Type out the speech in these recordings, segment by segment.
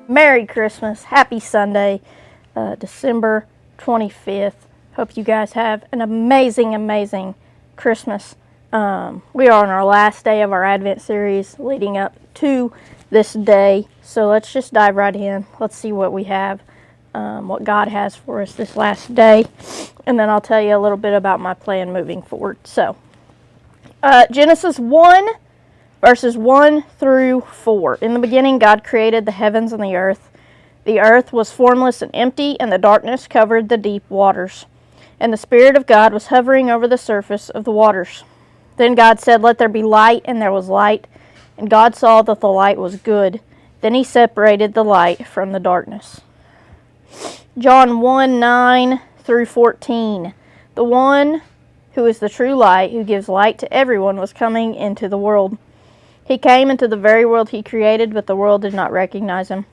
Merry Christmas. Happy Sunday, December 25th. Hope you guys have an amazing Christmas. We are on our last day of our Advent series leading up to this day. So let's just dive right in. Let's see what we have, what God has for us this last day. And then I'll tell you a little bit about my plan moving forward. So, Genesis 1. Verses 1 through 4. In the beginning, God created the heavens and the earth. The earth was formless and empty, and the darkness covered the deep waters. And the Spirit of God was hovering over the surface of the waters. Then God said, "Let there be light," and there was light. And God saw that the light was good. Then he separated the light from the darkness. John 1:9 through 14. The one who is the true light, who gives light to everyone, was coming into the world. He came into the very world he created, but the world did not recognize him.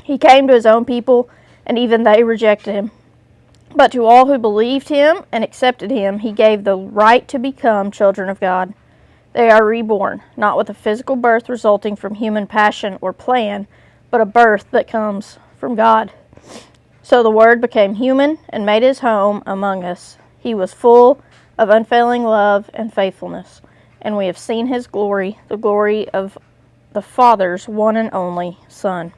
He came to his own people, and even they rejected him. But to all who believed him and accepted him, he gave the right to become children of God. They are reborn, not with a physical birth resulting from human passion or plan, but a birth that comes from God. So the Word became human and made his home among us. He was full of unfailing love and faithfulness. And we have seen his glory, the glory of the Father's one and only Son.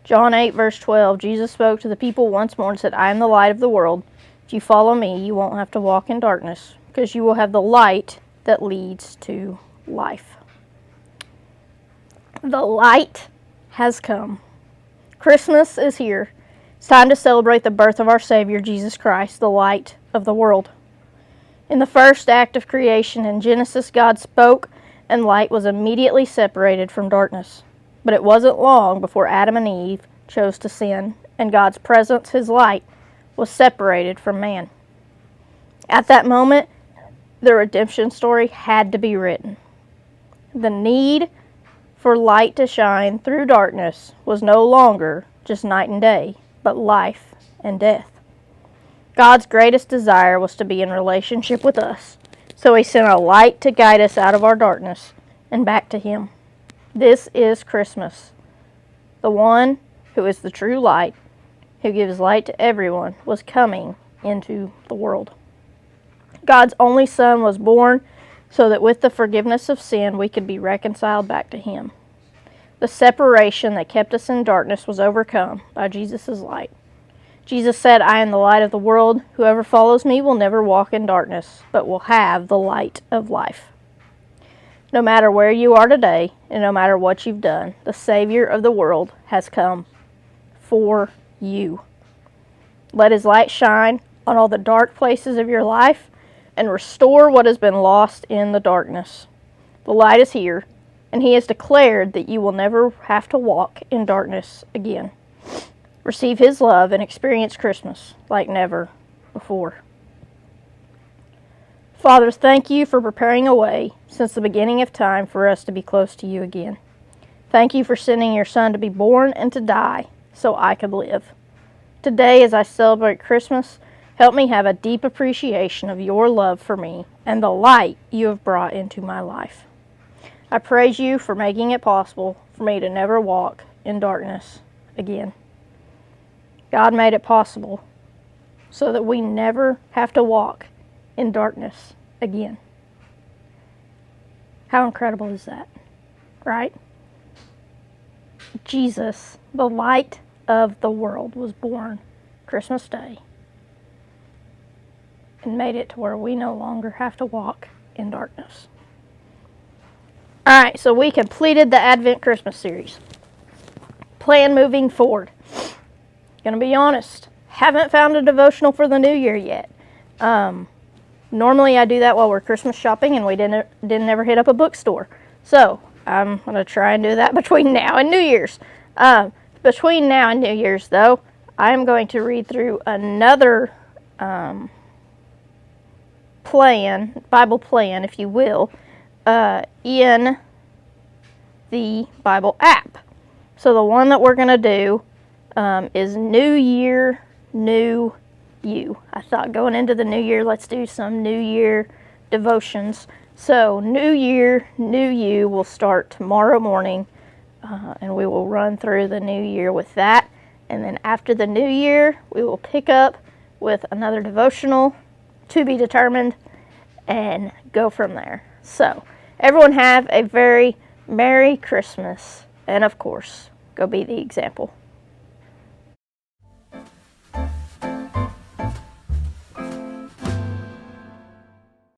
John 8, verse 12, Jesus spoke to the people once more and said, "I am the light of the world. If you follow me, you won't have to walk in darkness, because you will have the light that leads to life." The light has come. Christmas is here. It's time to celebrate the birth of our Savior, Jesus Christ, the light of the world. In the first act of creation in Genesis, God spoke, and light was immediately separated from darkness. But it wasn't long before Adam and Eve chose to sin, and God's presence, his light, was separated from man. At that moment, the redemption story had to be written. The need for light to shine through darkness was no longer just night and day, but life and death. God's greatest desire was to be in relationship with us, so he sent a light to guide us out of our darkness and back to him. This is Christmas. The one who is the true light, who gives light to everyone, was coming into the world. God's only Son was born so that with the forgiveness of sin we could be reconciled back to him. The separation that kept us in darkness was overcome by Jesus' light. Jesus said, "I am the light of the world. Whoever follows me will never walk in darkness, but will have the light of life." No matter where you are today, and no matter what you've done, the Savior of the world has come for you. Let his light shine on all the dark places of your life and restore what has been lost in the darkness. The light is here, and he has declared that you will never have to walk in darkness again. Receive his love and experience Christmas like never before. Father, thank you for preparing a way since the beginning of time for us to be close to you again. Thank you for sending your Son to be born and to die so I could live. Today, as I celebrate Christmas, help me have a deep appreciation of your love for me and the light you have brought into my life. I praise you for making it possible for me to never walk in darkness again. God made it possible so that we never have to walk in darkness again. How incredible is that, right? Jesus, the light of the world, was born Christmas Day and made it to where we no longer have to walk in darkness. All right, so we completed the Advent Christmas series. Plan moving forward. Gonna be honest, haven't found a devotional for the new year yet. Normally I do that while we're Christmas shopping and we didn't ever hit up a bookstore. So I'm gonna try and do that between now and New Year's. Between now and New Year's though, I'm going to read through another Bible plan, if you will, in the Bible app. So the one that we're gonna do is New Year, New You. I thought going into the new year, let's do some New Year devotions. So New Year, New You will start tomorrow morning and we will run through the new year with that. And then after the new year, we will pick up with another devotional to be determined and go from there. So, everyone have a very Merry Christmas. And of course, go be the example.